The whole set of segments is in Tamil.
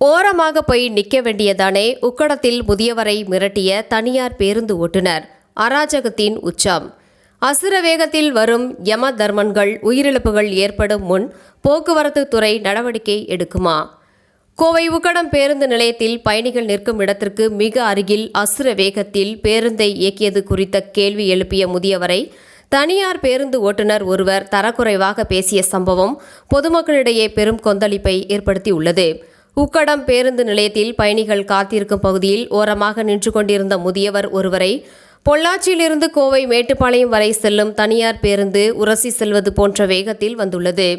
ஓரமாக போய் நிற்க வேண்டியதானே. உக்கடத்தில் முதியவரை மிரட்டிய தனியார் பேருந்து ஓட்டுநர். அராஜகத்தின் உச்சம். அசுர வேகத்தில் வரும் யம தர்மன்கள் உயிரிழப்புகள் ஏற்படும் முன் போக்குவரத்து துறை நடவடிக்கை எடுக்குமா? கோவை உக்கடம் பேருந்து நிலையத்தில் பயணிகள் நிற்கும் இடத்திற்கு மிக அருகில் அசுர வேகத்தில் பேருந்தை இயக்கியது குறித்த கேள்வி எழுப்பிய முதியவரை தனியார் பேருந்து ஓட்டுநர் ஒருவர் தரக்குறைவாக பேசிய சம்பவம் பொதுமக்களிடையே பெரும் கொந்தளிப்பை ஏற்படுத்தியுள்ளது. உக்கடம் பேருந்து நிலையத்தில் பயணிகள் காத்திருக்கும் பகுதியில் ஓரமாக நின்று கொண்டிருந்த முதியவர் ஒருவரை பொள்ளாச்சியிலிருந்து கோவை மேட்டுப்பாளையம் வரை செல்லும் தனியார் பேருந்து உரசி செல்வது போன்ற வேகத்தில் வந்துள்ளது.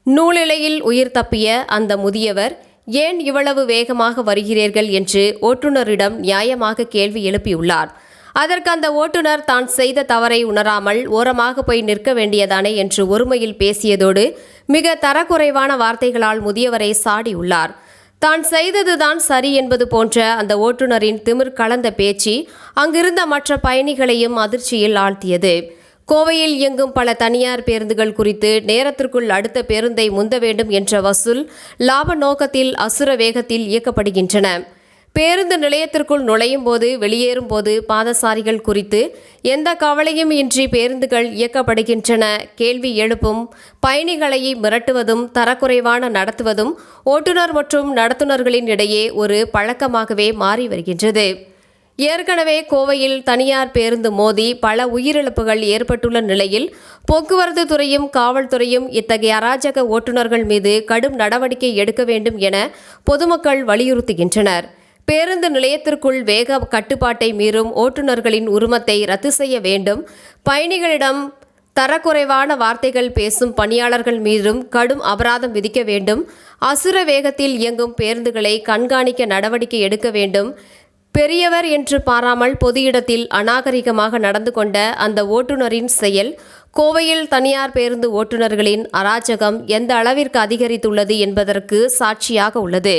நூலிழையில் உயிர் தப்பிய அந்த முதியவர் ஏன் இவ்வளவு வேகமாக வருகிறீர்கள் என்று ஓட்டுநரிடம் நியாயமாக கேள்வி எழுப்பியுள்ளார். அதற்கு அந்த ஓட்டுநர் தான் செய்த தவறை உணராமல் ஓரமாக போய் நிற்க வேண்டியதானே என்று ஒருமையில் பேசியதோடு மிக தரக்குறைவான வார்த்தைகளால் முதியவரை சாடியுள்ளார். தான் செய்ததுதான் சரி என்பது போன்ற அந்த ஓட்டுநரின் திமிர் கலந்த பேச்சு அங்கிருந்த மற்ற பயணிகளையும் அதிர்ச்சியில் ஆழ்த்தியது. கோவையில் இயங்கும் பல தனியார் பேருந்துகள் குறித்து நேரத்திற்குள் அடுத்த பேருந்தை முந்த வேண்டும் என்ற வசூல் லாப நோக்கத்தில் அசுர வேகத்தில் இயக்கப்படுகின்றன. பேருந்து நிலையத்திற்குள் நுழையும் போது வெளியேறும் போது பாதசாரிகள் குறித்து எந்த கவலையும் இன்றி பேருந்துகள் இயக்கப்படுகின்றன. கேள்வி எழுப்பும் பயணிகளை மிரட்டுவதும் தரக்குறைவான நடத்துவதும் ஓட்டுநர் மற்றும் நடத்துனர்களின் இடையே ஒரு பழக்கமாகவே மாறி வருகின்றது. ஏற்கனவே கோவையில் தனியார் பேருந்து மோதி பல உயிரிழப்புகள் ஏற்பட்டுள்ள நிலையில் போக்குவரத்து துறையும் காவல்துறையும் இத்தகைய அராஜக ஓட்டுநர்கள் மீது கடும் நடவடிக்கை எடுக்க வேண்டும் என பொதுமக்கள் வலியுறுத்துகின்றனர். பேருந்து நிலையத்திற்குள் வேக கட்டுப்பாட்டை மீறும் ஓட்டுநர்களின் உரிமத்தை ரத்து செய்ய வேண்டும். பயணிகளிடம் தரக்குறைவான வார்த்தைகள் பேசும் பணியாளர்கள் மீதும் கடும் அபராதம் விதிக்க வேண்டும். அசுர வேகத்தில் இயங்கும் பேருந்துகளை கண்காணிக்க நடவடிக்கை எடுக்க வேண்டும். பெரியவர் என்று பாராமல் பொது இடத்தில் அநாகரிகமாக நடந்து கொண்ட அந்த ஓட்டுநரின் செயல் கோவையில் தனியார் பேருந்து ஓட்டுநர்களின் அராஜகம் எந்த அளவிற்கு அதிகரித்துள்ளது என்பதற்கு சாட்சியாக உள்ளது.